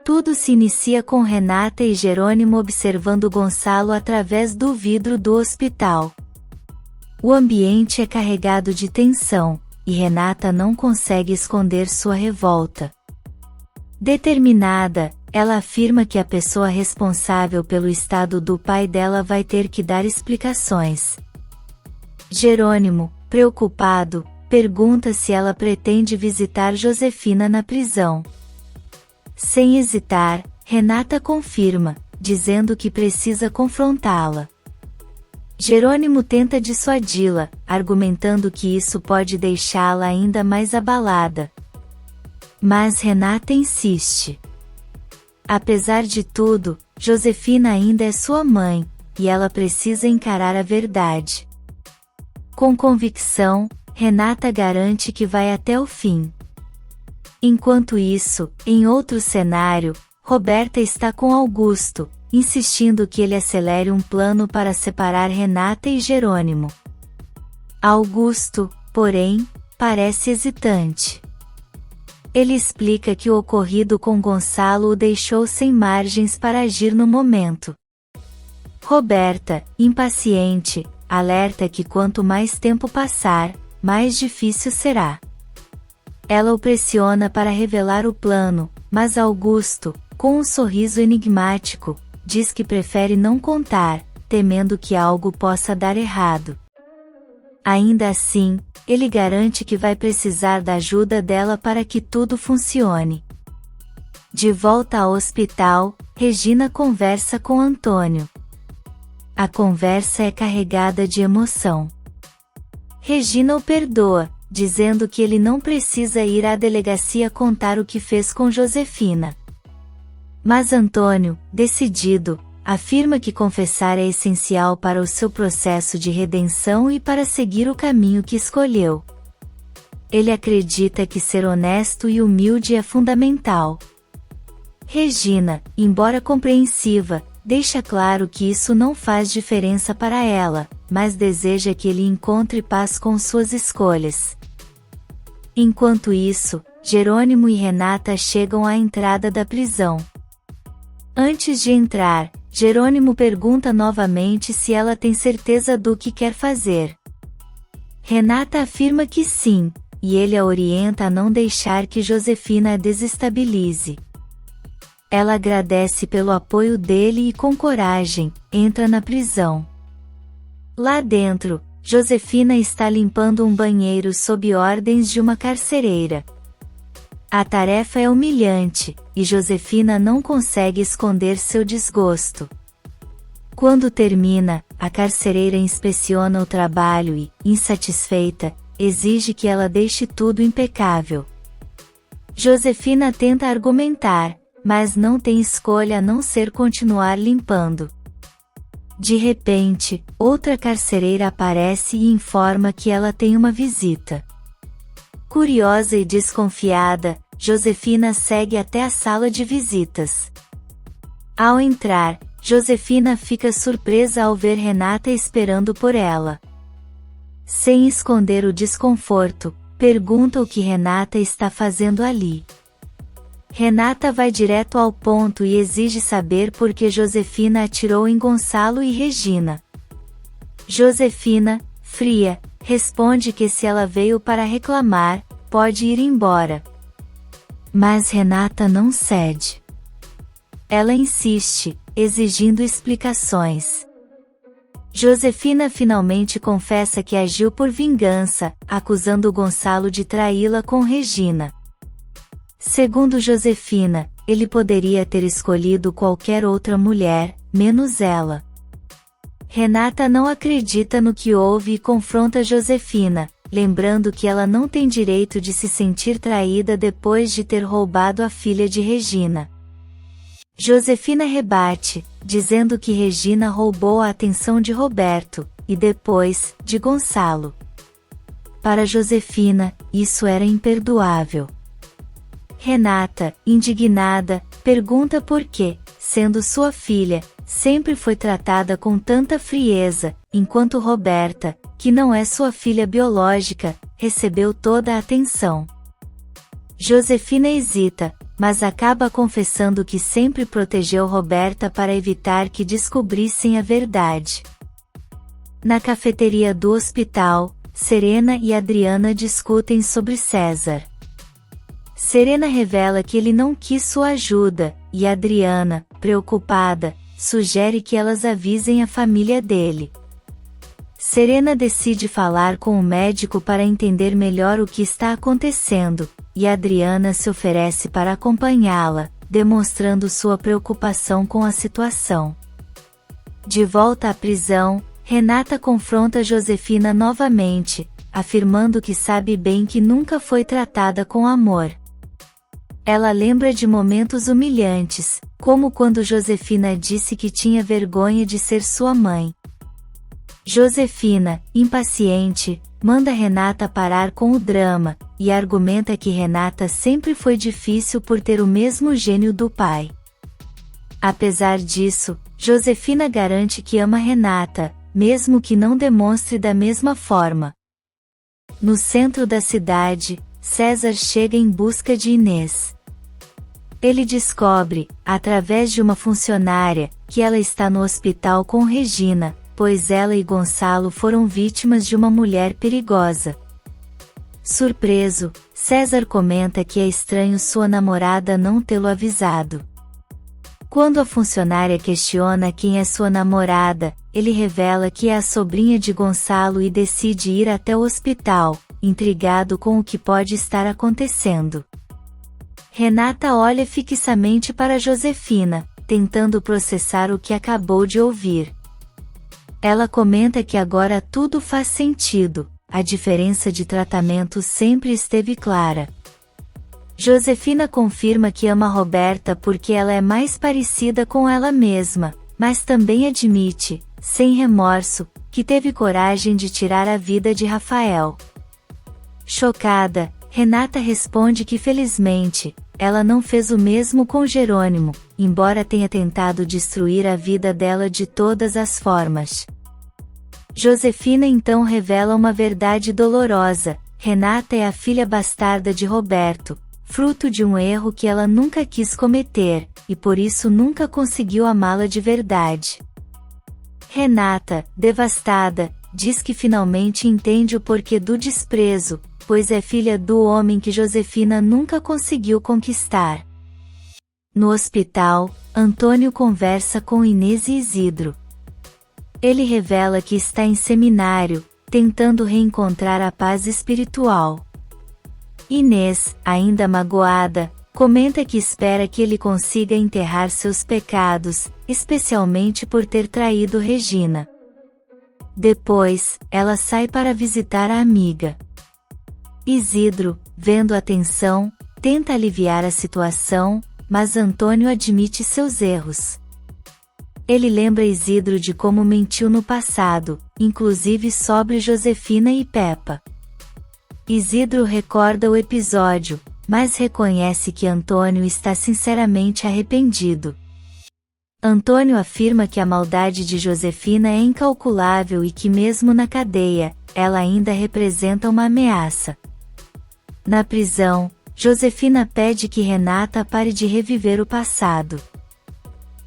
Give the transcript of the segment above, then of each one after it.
Tudo se inicia com Renata e Jerônimo observando Gonçalo através do vidro do hospital. O ambiente é carregado de tensão, e Renata não consegue esconder sua revolta. Determinada, ela afirma que a pessoa responsável pelo estado do pai dela vai ter que dar explicações. Jerônimo, preocupado, pergunta se ela pretende visitar Josefina na prisão. Sem hesitar, Renata confirma, dizendo que precisa confrontá-la. Jerônimo tenta dissuadi-la, argumentando que isso pode deixá-la ainda mais abalada. Mas Renata insiste. Apesar de tudo, Josefina ainda é sua mãe, e ela precisa encarar a verdade. Com convicção, Renata garante que vai até o fim. Enquanto isso, em outro cenário, Roberta está com Augusto, insistindo que ele acelere um plano para separar Renata e Jerônimo. Augusto, porém, parece hesitante. Ele explica que o ocorrido com Gonçalo o deixou sem margens para agir no momento. Roberta, impaciente, alerta que quanto mais tempo passar, mais difícil será. Ela o pressiona para revelar o plano, mas Augusto, com um sorriso enigmático, diz que prefere não contar, temendo que algo possa dar errado. Ainda assim, ele garante que vai precisar da ajuda dela para que tudo funcione. De volta ao hospital, Regina conversa com Antônio. A conversa é carregada de emoção. Regina o perdoa, dizendo que ele não precisa ir à delegacia contar o que fez com Josefina. Mas Antônio, decidido, afirma que confessar é essencial para o seu processo de redenção e para seguir o caminho que escolheu. Ele acredita que ser honesto e humilde é fundamental. Regina, embora compreensiva, deixa claro que isso não faz diferença para ela, mas deseja que ele encontre paz com suas escolhas. Enquanto isso, Jerônimo e Renata chegam à entrada da prisão. Antes de entrar, Jerônimo pergunta novamente se ela tem certeza do que quer fazer. Renata afirma que sim, e ele a orienta a não deixar que Josefina a desestabilize. Ela agradece pelo apoio dele e com coragem, entra na prisão. Lá dentro, Josefina está limpando um banheiro sob ordens de uma carcereira. A tarefa é humilhante, e Josefina não consegue esconder seu desgosto. Quando termina, a carcereira inspeciona o trabalho e, insatisfeita, exige que ela deixe tudo impecável. Josefina tenta argumentar, mas não tem escolha a não ser continuar limpando. De repente, outra carcereira aparece e informa que ela tem uma visita. Curiosa e desconfiada, Josefina segue até a sala de visitas. Ao entrar, Josefina fica surpresa ao ver Renata esperando por ela. Sem esconder o desconforto, pergunta o que Renata está fazendo ali. Renata vai direto ao ponto e exige saber por que Josefina atirou em Gonçalo e Regina. Josefina, fria, responde que se ela veio para reclamar, pode ir embora. Mas Renata não cede. Ela insiste, exigindo explicações. Josefina finalmente confessa que agiu por vingança, acusando Gonçalo de traí-la com Regina. Segundo Josefina, ele poderia ter escolhido qualquer outra mulher, menos ela. Renata não acredita no que houve e confronta Josefina, lembrando que ela não tem direito de se sentir traída depois de ter roubado a filha de Regina. Josefina rebate, dizendo que Regina roubou a atenção de Roberto, e depois, de Gonçalo. Para Josefina, isso era imperdoável. Renata, indignada, pergunta por que, sendo sua filha, sempre foi tratada com tanta frieza, enquanto Roberta, que não é sua filha biológica, recebeu toda a atenção. Josefina hesita, mas acaba confessando que sempre protegeu Roberta para evitar que descobrissem a verdade. Na cafeteria do hospital, Serena e Adriana discutem sobre César. Serena revela que ele não quis sua ajuda, e Adriana, preocupada, sugere que elas avisem a família dele. Serena decide falar com o médico para entender melhor o que está acontecendo, e Adriana se oferece para acompanhá-la, demonstrando sua preocupação com a situação. De volta à prisão, Renata confronta Josefina novamente, afirmando que sabe bem que nunca foi tratada com amor. Ela lembra de momentos humilhantes, como quando Josefina disse que tinha vergonha de ser sua mãe. Josefina, impaciente, manda Renata parar com o drama, e argumenta que Renata sempre foi difícil por ter o mesmo gênio do pai. Apesar disso, Josefina garante que ama Renata, mesmo que não demonstre da mesma forma. No centro da cidade, César chega em busca de Inês. Ele descobre, através de uma funcionária, que ela está no hospital com Regina, pois ela e Gonçalo foram vítimas de uma mulher perigosa. Surpreso, César comenta que é estranho sua namorada não tê-lo avisado. Quando a funcionária questiona quem é sua namorada, ele revela que é a sobrinha de Gonçalo e decide ir até o hospital, intrigado com o que pode estar acontecendo. Renata olha fixamente para Josefina, tentando processar o que acabou de ouvir. Ela comenta que agora tudo faz sentido, a diferença de tratamento sempre esteve clara. Josefina confirma que ama Roberta porque ela é mais parecida com ela mesma, mas também admite, sem remorso, que teve coragem de tirar a vida de Rafael. Chocada, Renata responde que felizmente, ela não fez o mesmo com Jerônimo, embora tenha tentado destruir a vida dela de todas as formas. Josefina então revela uma verdade dolorosa: Renata é a filha bastarda de Roberto, fruto de um erro que ela nunca quis cometer, e por isso nunca conseguiu amá-la de verdade. Renata, devastada, diz que finalmente entende o porquê do desprezo, pois é filha do homem que Josefina nunca conseguiu conquistar. No hospital, Antônio conversa com Inês e Isidro. Ele revela que está em seminário, tentando reencontrar a paz espiritual. Inês, ainda magoada, comenta que espera que ele consiga enterrar seus pecados, especialmente por ter traído Regina. Depois, ela sai para visitar a amiga. Isidro, vendo a tensão, tenta aliviar a situação, mas Antônio admite seus erros. Ele lembra Isidro de como mentiu no passado, inclusive sobre Josefina e Peppa. Isidro recorda o episódio, mas reconhece que Antônio está sinceramente arrependido. Antônio afirma que a maldade de Josefina é incalculável e que mesmo na cadeia, ela ainda representa uma ameaça. Na prisão, Josefina pede que Renata pare de reviver o passado.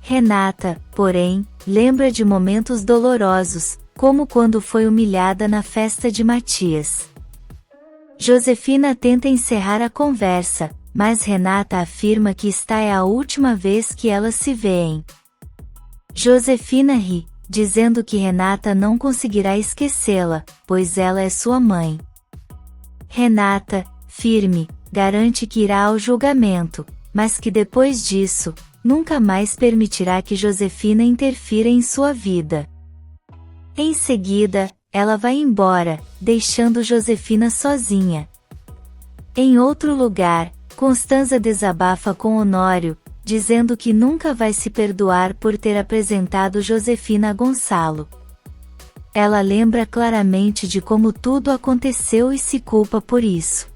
Renata, porém, lembra de momentos dolorosos, como quando foi humilhada na festa de Matias. Josefina tenta encerrar a conversa, mas Renata afirma que esta é a última vez que elas se veem. Josefina ri, dizendo que Renata não conseguirá esquecê-la, pois ela é sua mãe. Renata, firme, garante que irá ao julgamento, mas que depois disso, nunca mais permitirá que Josefina interfira em sua vida. Em seguida, ela vai embora, deixando Josefina sozinha. Em outro lugar, Constanza desabafa com Honório, dizendo que nunca vai se perdoar por ter apresentado Josefina a Gonçalo. Ela lembra claramente de como tudo aconteceu e se culpa por isso.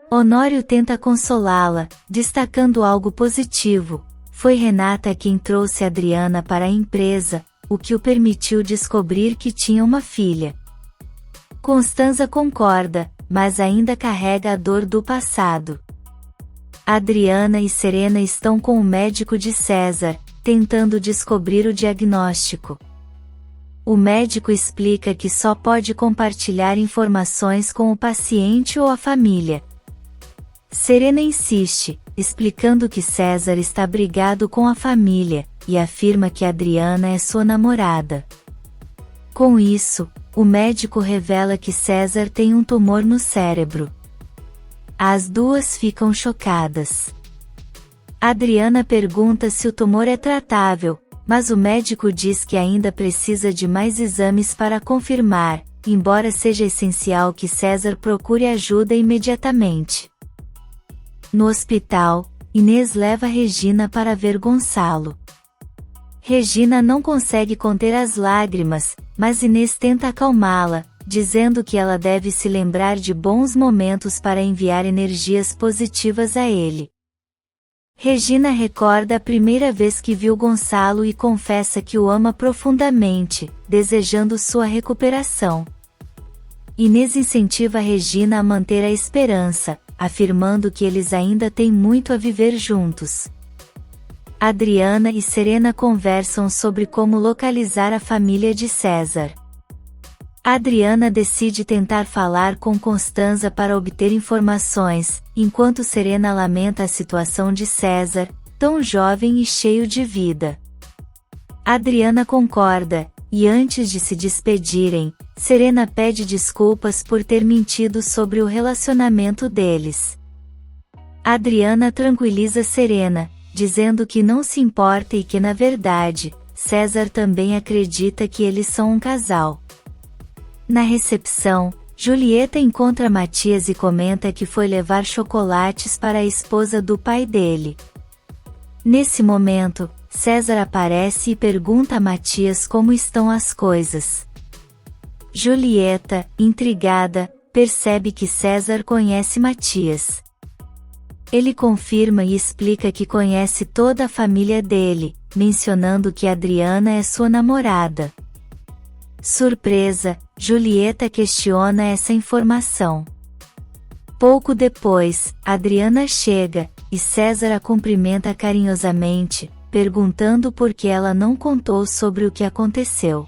Honório tenta consolá-la, destacando algo positivo: foi Renata quem trouxe Adriana para a empresa, o que o permitiu descobrir que tinha uma filha. Constanza concorda, mas ainda carrega a dor do passado. Adriana e Serena estão com o médico de César, tentando descobrir o diagnóstico. O médico explica que só pode compartilhar informações com o paciente ou a família. Serena insiste, explicando que César está brigado com a família, e afirma que Adriana é sua namorada. Com isso, o médico revela que César tem um tumor no cérebro. As duas ficam chocadas. Adriana pergunta se o tumor é tratável, mas o médico diz que ainda precisa de mais exames para confirmar, embora seja essencial que César procure ajuda imediatamente. No hospital, Inês leva Regina para ver Gonçalo. Regina não consegue conter as lágrimas, mas Inês tenta acalmá-la, dizendo que ela deve se lembrar de bons momentos para enviar energias positivas a ele. Regina recorda a primeira vez que viu Gonçalo e confessa que o ama profundamente, desejando sua recuperação. Inês incentiva Regina a manter a esperança, afirmando que eles ainda têm muito a viver juntos. Adriana e Serena conversam sobre como localizar a família de César. Adriana decide tentar falar com Constanza para obter informações, enquanto Serena lamenta a situação de César, tão jovem e cheio de vida. Adriana concorda, e antes de se despedirem, Serena pede desculpas por ter mentido sobre o relacionamento deles. Adriana tranquiliza Serena, dizendo que não se importa e que na verdade, César também acredita que eles são um casal. Na recepção, Julieta encontra Matias e comenta que foi levar chocolates para a esposa do pai dele. Nesse momento, César aparece e pergunta a Matias como estão as coisas. Julieta, intrigada, percebe que César conhece Matias. Ele confirma e explica que conhece toda a família dele, mencionando que Adriana é sua namorada. Surpresa, Julieta questiona essa informação. Pouco depois, Adriana chega, e César a cumprimenta carinhosamente, perguntando por que ela não contou sobre o que aconteceu.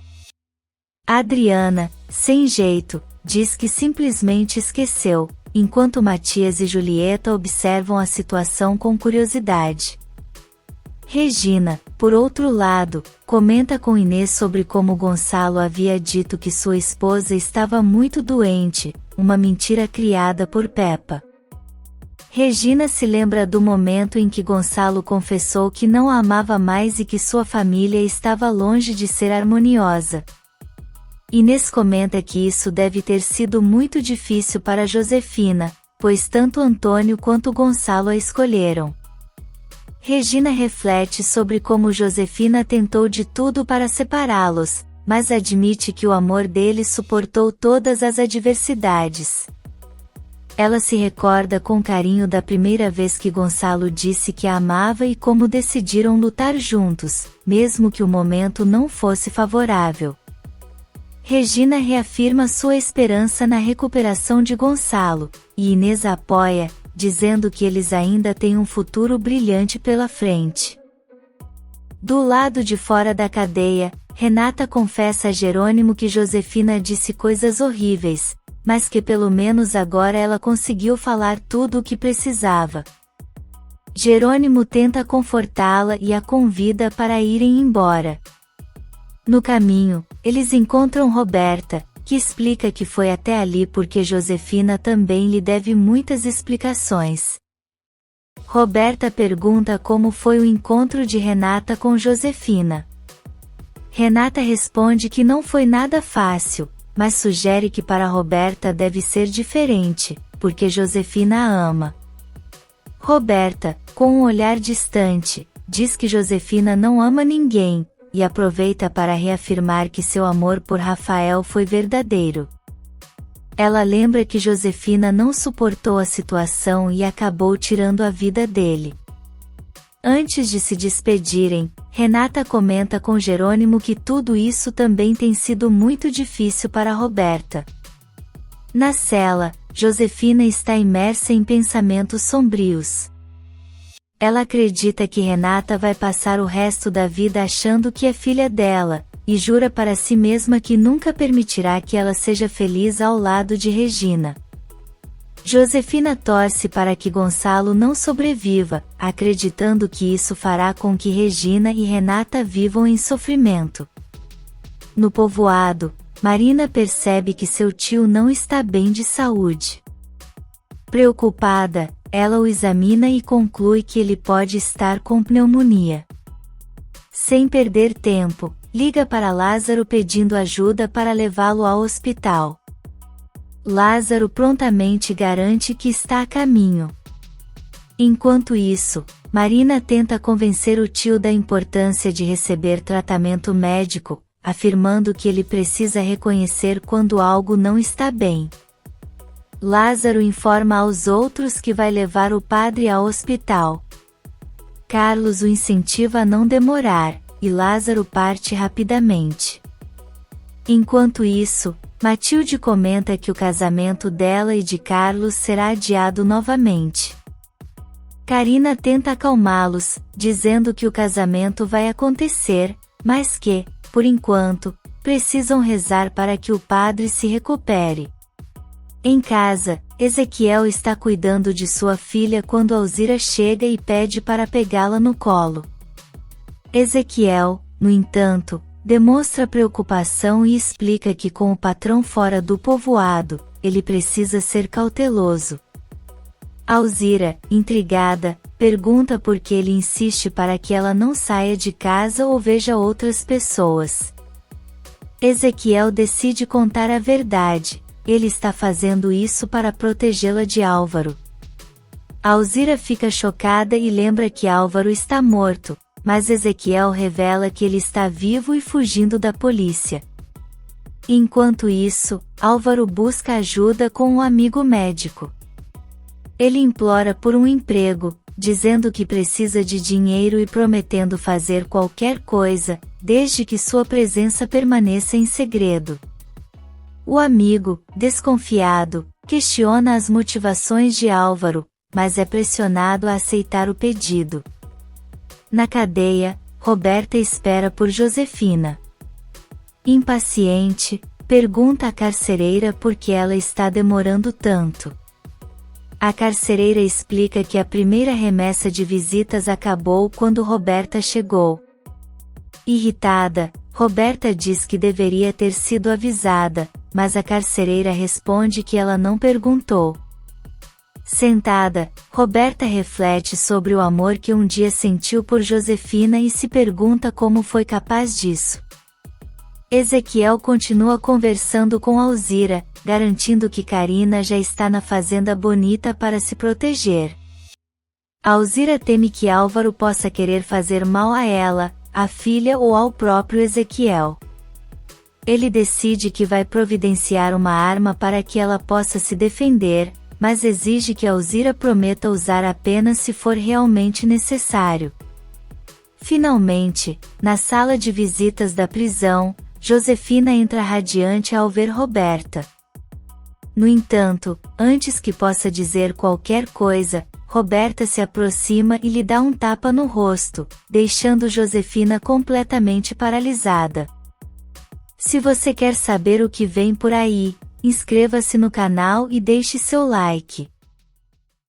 Adriana, sem jeito, diz que simplesmente esqueceu, enquanto Matias e Julieta observam a situação com curiosidade. Regina, por outro lado, comenta com Inês sobre como Gonçalo havia dito que sua esposa estava muito doente, uma mentira criada por Peppa. Regina se lembra do momento em que Gonçalo confessou que não a amava mais e que sua família estava longe de ser harmoniosa. Inês comenta que isso deve ter sido muito difícil para Josefina, pois tanto Antônio quanto Gonçalo a escolheram. Regina reflete sobre como Josefina tentou de tudo para separá-los, mas admite que o amor dele suportou todas as adversidades. Ela se recorda com carinho da primeira vez que Gonçalo disse que a amava e como decidiram lutar juntos, mesmo que o momento não fosse favorável. Regina reafirma sua esperança na recuperação de Gonçalo, e Inês a apoia, dizendo que eles ainda têm um futuro brilhante pela frente. Do lado de fora da cadeia, Renata confessa a Jerônimo que Josefina disse coisas horríveis, mas que pelo menos agora ela conseguiu falar tudo o que precisava. Jerônimo tenta confortá-la e a convida para irem embora. No caminho, eles encontram Roberta, que explica que foi até ali porque Josefina também lhe deve muitas explicações. Roberta pergunta como foi o encontro de Renata com Josefina. Renata responde que não foi nada fácil, mas sugere que para Roberta deve ser diferente, porque Josefina a ama. Roberta, com um olhar distante, diz que Josefina não ama ninguém, e aproveita para reafirmar que seu amor por Rafael foi verdadeiro. Ela lembra que Josefina não suportou a situação e acabou tirando a vida dele. Antes de se despedirem, Renata comenta com Jerônimo que tudo isso também tem sido muito difícil para Roberta. Na cela, Josefina está imersa em pensamentos sombrios. Ela acredita que Renata vai passar o resto da vida achando que é filha dela, e jura para si mesma que nunca permitirá que ela seja feliz ao lado de Regina. Josefina torce para que Gonçalo não sobreviva, acreditando que isso fará com que Regina e Renata vivam em sofrimento. No povoado, Marina percebe que seu tio não está bem de saúde. Preocupada, ela o examina e conclui que ele pode estar com pneumonia. Sem perder tempo, liga para Lázaro pedindo ajuda para levá-lo ao hospital. Lázaro prontamente garante que está a caminho. Enquanto isso, Marina tenta convencer o tio da importância de receber tratamento médico, afirmando que ele precisa reconhecer quando algo não está bem. Lázaro informa aos outros que vai levar o padre ao hospital. Carlos o incentiva a não demorar, e Lázaro parte rapidamente. Enquanto isso, Matilde comenta que o casamento dela e de Carlos será adiado novamente. Carina tenta acalmá-los, dizendo que o casamento vai acontecer, mas que, por enquanto, precisam rezar para que o padre se recupere. Em casa, Ezequiel está cuidando de sua filha quando Alzira chega e pede para pegá-la no colo. Ezequiel, no entanto, demonstra preocupação e explica que com o patrão fora do povoado, ele precisa ser cauteloso. Alzira, intrigada, pergunta por que ele insiste para que ela não saia de casa ou veja outras pessoas. Ezequiel decide contar a verdade. Ele está fazendo isso para protegê-la de Álvaro. Alzira fica chocada e lembra que Álvaro está morto, mas Ezequiel revela que ele está vivo e fugindo da polícia. Enquanto isso, Álvaro busca ajuda com um amigo médico. Ele implora por um emprego, dizendo que precisa de dinheiro e prometendo fazer qualquer coisa, desde que sua presença permaneça em segredo. O amigo, desconfiado, questiona as motivações de Álvaro, mas é pressionado a aceitar o pedido. Na cadeia, Roberta espera por Josefina. Impaciente, pergunta à carcereira por que ela está demorando tanto. A carcereira explica que a primeira remessa de visitas acabou quando Roberta chegou. Irritada, Roberta diz que deveria ter sido avisada, mas a carcereira responde que ela não perguntou. Sentada, Roberta reflete sobre o amor que um dia sentiu por Josefina e se pergunta como foi capaz disso. Ezequiel continua conversando com Alzira, garantindo que Carina já está na fazenda bonita para se proteger. Alzira teme que Álvaro possa querer fazer mal a ela, à filha ou ao próprio Ezequiel. Ele decide que vai providenciar uma arma para que ela possa se defender, mas exige que Alzira prometa usar apenas se for realmente necessário. Finalmente, na sala de visitas da prisão, Josefina entra radiante ao ver Roberta. No entanto, antes que possa dizer qualquer coisa, Roberta se aproxima e lhe dá um tapa no rosto, deixando Josefina completamente paralisada. Se você quer saber o que vem por aí, inscreva-se no canal e deixe seu like.